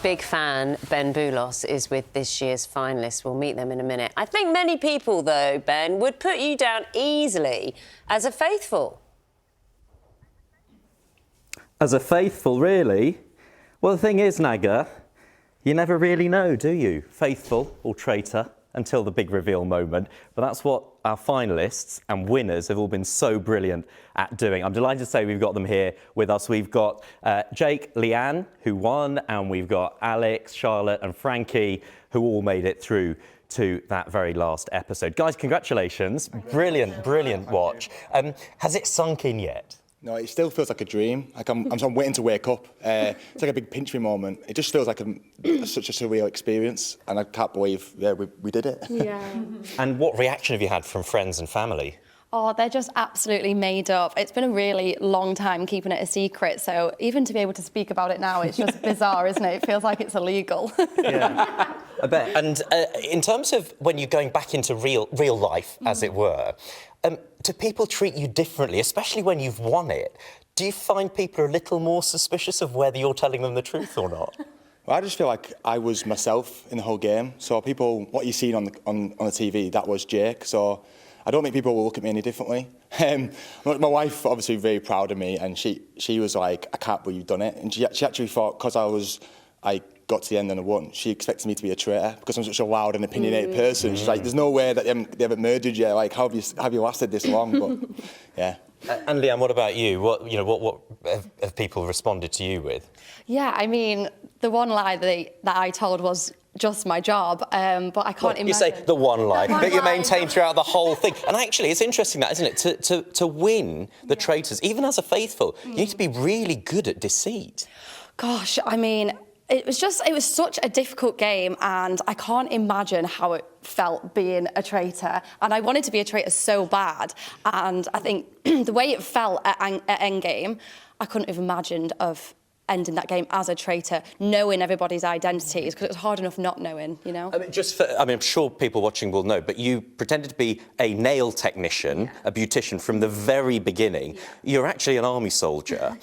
big fan, Ben Boulos, is with this year's finalists. We'll meet them in a minute. I think many people, though, Ben, would put you down easily as a faithful. As a faithful, really? Well, the thing is, Naga, you never really know, do you? Faithful or traitor until the big reveal moment. But that's what our finalists and winners have all been so brilliant at doing. I'm delighted to say we've got them here with us. We've got Jake, Leanne, who won, and we've got Alex, Charlotte and Frankie, who all made it through to that very last episode. Guys, congratulations. Brilliant, brilliant watch. Has it sunk in yet? No, it still feels like a dream. Like I'm waiting to wake up. It's like a big pinch me moment. It just feels like such a surreal experience, and I can't believe, we did it. Yeah. And what reaction have you had from friends and family? Oh, they're just absolutely made up. It's been a really long time keeping it a secret, so even to be able to speak about it now, it's just bizarre, isn't it? It feels like it's illegal. Yeah, I bet. And in terms of when you're going back into real life, as it were, do people treat you differently, especially when you've won it? Do you find people are a little more suspicious of whether you're telling them the truth or not? Well, I just feel like I was myself in the whole game. So people, what you've seen on the TV, that was Jake. So I don't think people will look at me any differently. My wife, obviously, very proud of me, and she was like, I can't believe you've done it. And she actually thought, because I got to the end and I won, she expected me to be a traitor because I'm such a loud and opinionated person. She's like, there's no way that they haven't murdered you. Like, how have you lasted this long? But yeah. And Leanne, what about you? What have people responded to you with? Yeah, I mean, the one lie that I told was just my job, but I can't imagine. You say the one lie that you maintain throughout the whole thing. And actually, it's interesting that, isn't it? To win the Traitors, even as a faithful, you need to be really good at deceit. Gosh, I mean, it was such a difficult game, and I can't imagine how it felt being a traitor. And I wanted to be a traitor so bad, and I think the way it felt at endgame, I couldn't have imagined of ending that game as a traitor, knowing everybody's identities, because it was hard enough not knowing, you know? I mean, I'm sure people watching will know, but you pretended to be a nail technician, a beautician from the very beginning. Yeah. You're actually an army soldier.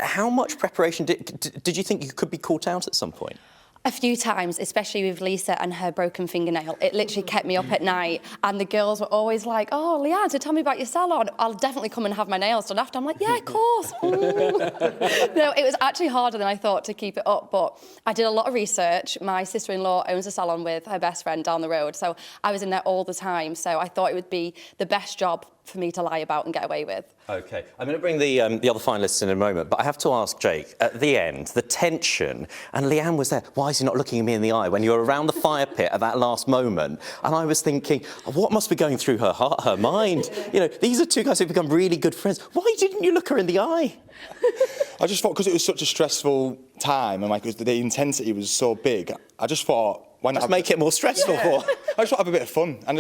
How much preparation did you think you could be caught out at some point? A few times, especially with Lisa and her broken fingernail. It literally kept me up at night, and the girls were always like, oh, Leanne, so tell me about your salon. I'll definitely come and have my nails done after. I'm like, yeah, of course. No, it was actually harder than I thought to keep it up, but I did a lot of research. My sister-in-law owns a salon with her best friend down the road, so I was in there all the time, so I thought it would be the best job for me to lie about and get away with. OK, I'm going to bring the other finalists in a moment, but I have to ask Jake, at the end, the tension, and Leanne was there, why is he not looking me in the eye when you were around the fire pit at that last moment? And I was thinking, what must be going through her heart, her mind? You know, these are two guys who've become really good friends. Why didn't you look her in the eye? I just thought, because it was such a stressful time, and like the intensity was so big, I just thought, why not make it more stressful for? I just want to have a bit of fun. And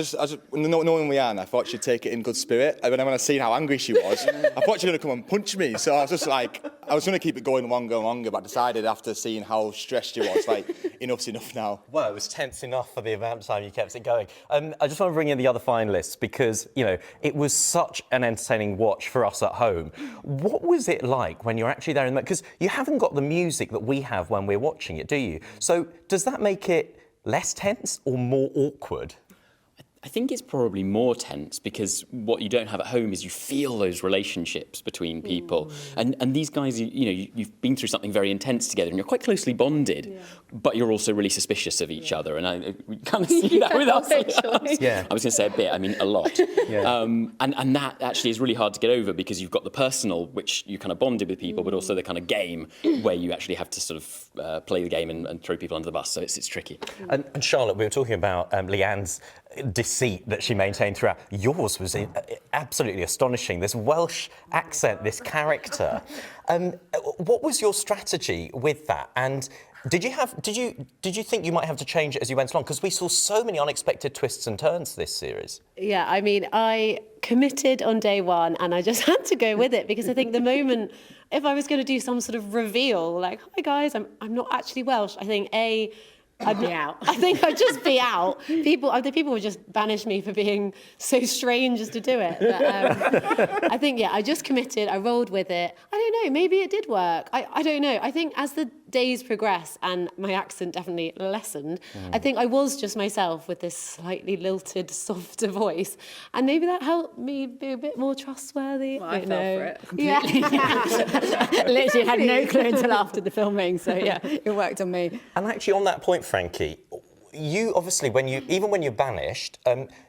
knowing Leanne, I thought she'd take it in good spirit. And then when I seen how angry she was, I thought she was going to come and punch me. So I was just like, I was going to keep it going longer and longer, but I decided after seeing how stressed she was, like, enough's enough now. Well, it was tense enough for the amount of time you kept it going. I just want to bring in the other finalists because, you know, it was such an entertaining watch for us at home. What was it like when you're actually there in the... Because you haven't got the music that we have when we're watching it, do you? So does that make it less tense or more awkward? I think it's probably more tense because what you don't have at home is you feel those relationships between people. And these guys, you've been through something very intense together and you're quite closely bonded, but you're also really suspicious of each other. And we kind of see that with us. Yeah. I was going to say a bit, I mean a lot. Yeah. And that actually is really hard to get over because you've got the personal, which you kind of bonded with people, but also the kind of game where you actually have to sort of play the game and throw people under the bus. So it's tricky. And Charlotte, we were talking about Leanne's deceit that she maintained throughout. Yours was absolutely astonishing. This Welsh accent, this character. What was your strategy with that? And did you think you might have to change it as you went along? Because we saw so many unexpected twists and turns this series. Yeah, I mean, I committed on day one and I just had to go with it because I think the moment, if I was going to do some sort of reveal, like, hi guys, I'm not actually Welsh, I think I'd be out. I think I'd just be out. People would just banish me for being so strange as to do it. But I think, I just committed. I rolled with it. I don't know. Maybe it did work. I don't know. I think as the days progress and my accent definitely lessened, I think I was just myself with this slightly lilted, softer voice, and maybe that helped me be a bit more trustworthy. Well, I fell for it completely. Yeah. Literally had no clue until after the filming, so yeah, it worked on me. And actually, on that point, Frankie, you obviously, even when you're banished,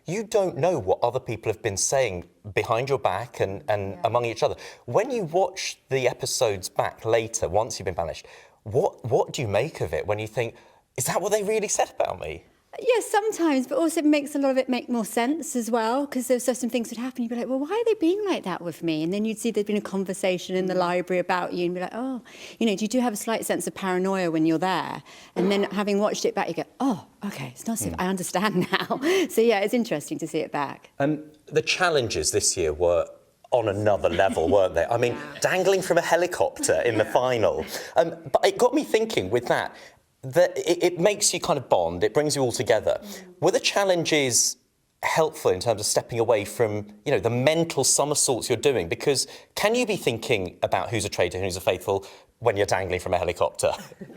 you don't know what other people have been saying behind your back and among each other. When you watch the episodes back later, once you've been banished, what do you make of it when you think, is that what they really said about me? Yes, sometimes, but also it makes a lot of it make more sense as well, because there's some things would happen. You'd be like, well, why are they being like that with me? And then you'd see there'd been a conversation in the library about you and be like, oh, you do have a slight sense of paranoia when you're there. And then having watched it back, you go, oh, OK, it's not so I understand now. So, yeah, it's interesting to see it back. The challenges this year were on another level, weren't they? I mean, dangling from a helicopter in the final. But it got me thinking with that it makes you kind of bond, it brings you all together. Were the challenges helpful in terms of stepping away from, the mental somersaults you're doing? Because can you be thinking about who's a traitor and who's a faithful when you're dangling from a helicopter?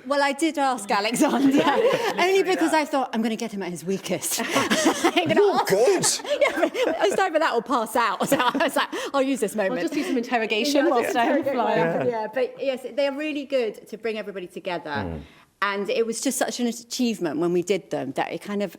Well, I did ask Alexander, only because I thought, I'm going to get him at his weakest. You're good. I was like, but that will pass out. So I was like, I'll use this moment. I'll just do some interrogation whilst I fly up. Yeah, but yes, they're really good to bring everybody together. And it was just such an achievement when we did them that it kind of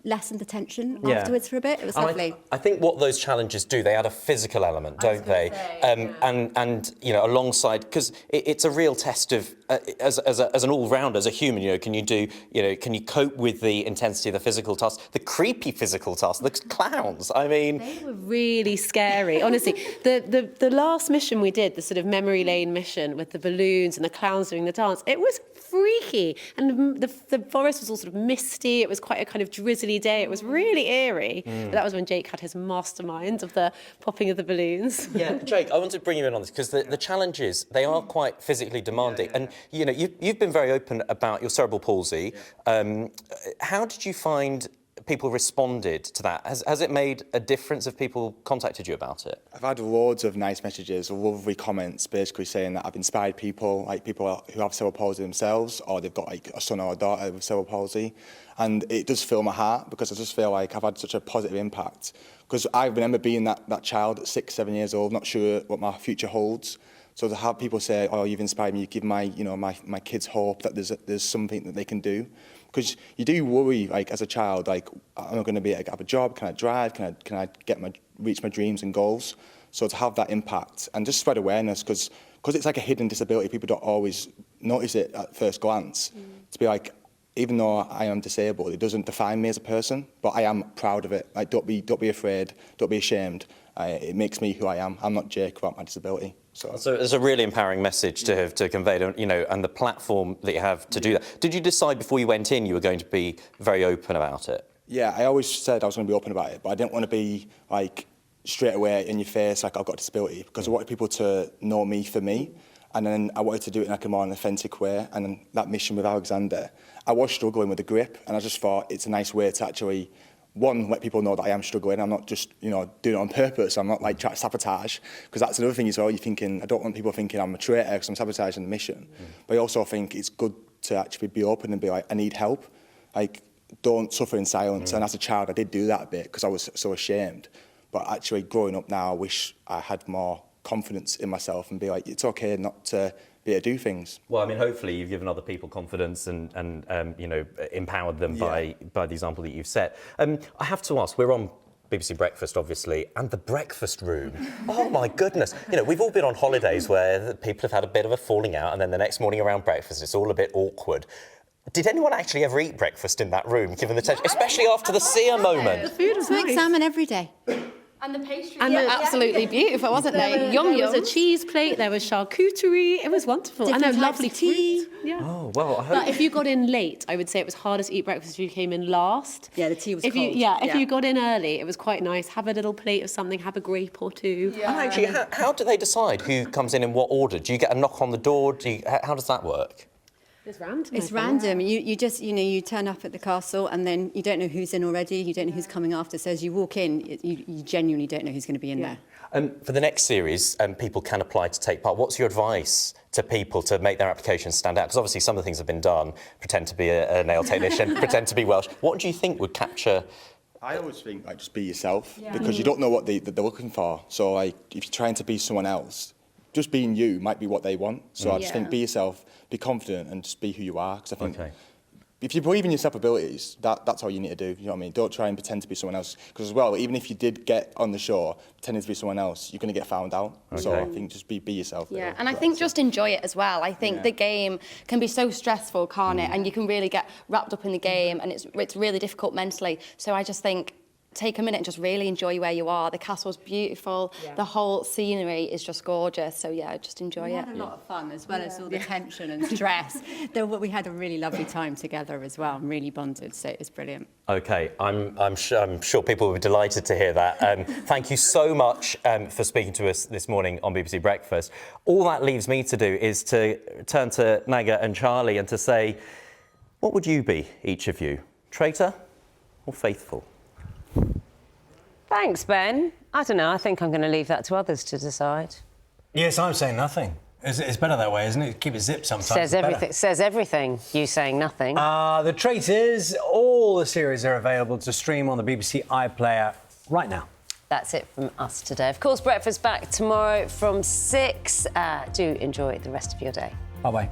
lessened the tension afterwards for a bit. It was lovely. I think what those challenges do, they add a physical element, don't they? And alongside, because it's a real test of as an all-rounder, as a human, can you cope with the intensity of the physical task, the creepy physical task, the clowns? I mean, they were really scary. Honestly, the last mission we did, the sort of memory lane mission with the balloons and the clowns doing the dance, it was freaky, and the forest was all sort of misty. It was quite a kind of drizzly day. It was really eerie. But that was when Jake had his mastermind of the popping of the balloons. Yeah, Jake, I want to bring you in on this because the challenges, they are quite physically demanding. And you've been very open about your cerebral palsy. How did you find people responded to that? Has it made a difference if people contacted you about it? I've had loads of nice messages, lovely comments, basically saying that I've inspired people, like people who have cerebral palsy themselves, or they've got like a son or a daughter with cerebral palsy. And it does fill my heart because I just feel like I've had such a positive impact. Because I remember being that child at 6, 7 years old, not sure what my future holds. So to have people say, oh, you've inspired me, you give my kids hope that there's something that they can do. Because you do worry, like as a child, like, am I going to be able to have a job? Can I drive? Can I reach my dreams and goals? So to have that impact and just spread awareness, because it's like a hidden disability, people don't always notice it at first glance. To be like, even though I am disabled, it doesn't define me as a person, but I am proud of it. Like, don't be afraid, don't be ashamed. It makes me who I am. I'm not Jake without my disability. So it's a really empowering message to have conveyed, and the platform that you have to do that. Did you decide before you went in you were going to be very open about it? Yeah, I always said I was going to be open about it, but I didn't want to be like straight away in your face like I've got a disability, because I wanted people to know me for me, and then I wanted to do it in like a more authentic way. And then that mission with Alexander, I was struggling with the grip, and I just thought it's a nice way to actually, one, let people know that I am struggling. I'm not just, doing it on purpose. I'm not like trying to sabotage, because that's another thing as well. You're thinking, I don't want people thinking I'm a traitor because I'm sabotaging the mission. But I also think it's good to actually be open and be like, I need help. Like, don't suffer in silence. And as a child, I did do that a bit because I was so ashamed. But actually, growing up now, I wish I had more confidence in myself and be like, it's okay not to be able to do things. Well, I mean, hopefully you've given other people confidence and empowered them by the example that you've set. I have to ask, we're on BBC Breakfast, obviously, and the breakfast room. Oh, my goodness. We've all been on holidays where people have had a bit of a falling out, and then the next morning around breakfast, it's all a bit awkward. Did anyone actually ever eat breakfast in that room, given the tension, especially after the seer moment? The food was Smoked salmon every day. And the pastry And was absolutely beautiful, wasn't they? Yum There was yum. a cheese plate, there was charcuterie, it was wonderful. Different and a types lovely of tea. fruit. Yeah. Oh, well, I hope... But if you got in late, I would say it was harder to eat breakfast if you came in last. Yeah, the tea was if cold. If you got in early, it was quite nice. Have a little plate of something, have a grape or two. And actually, how do they decide who comes in what order? Do you get a knock on the door? How does that work? It's random. It's random. You just, you turn up at the castle and then you don't know who's in already, you don't know who's coming after. So as you walk in, you genuinely don't know who's going to be in there. For the next series, people can apply to take part. What's your advice to people to make their applications stand out? Because obviously some of the things have been done, pretend to be a nail technician, pretend to be Welsh. What do you think would capture... I always think, just be yourself, because you don't know what they're looking for. So, if you're trying to be someone else, just being you might be what they want. So I just think be yourself, be confident, and just be who you are. Because I think if you believe in your self-abilities, that's all you need to do. You know what I mean? Don't try and pretend to be someone else. Because as well, even if you did get on the show pretending to be someone else, you're going to get found out. So I think just be yourself. Yeah, really. and I think just enjoy it as well. I think the game can be so stressful, can't it? And you can really get wrapped up in the game, and it's really difficult mentally. So I just think take a minute and just really enjoy where you are. The castle's beautiful. The whole scenery is just gorgeous. So yeah, just enjoy it. We had a lot of fun as well as all the tension and stress. We had a really lovely time together as well, and really bonded. So it was brilliant. OK, I'm sure people will be delighted to hear that. Thank you so much for speaking to us this morning on BBC Breakfast. All that leaves me to do is to turn to Naga and Charlie and to say, what would you be, each of you? Traitor or faithful? Thanks, Ben. I don't know. I think I'm going to leave that to others to decide. Yes, I'm saying nothing. It's better that way, isn't it? Keep it zipped sometimes. Says everything. You saying nothing. The Traitors, all the series are available to stream on the BBC iPlayer right now. That's it from us today. Of course, breakfast back tomorrow from 6. Do enjoy the rest of your day. Bye-bye.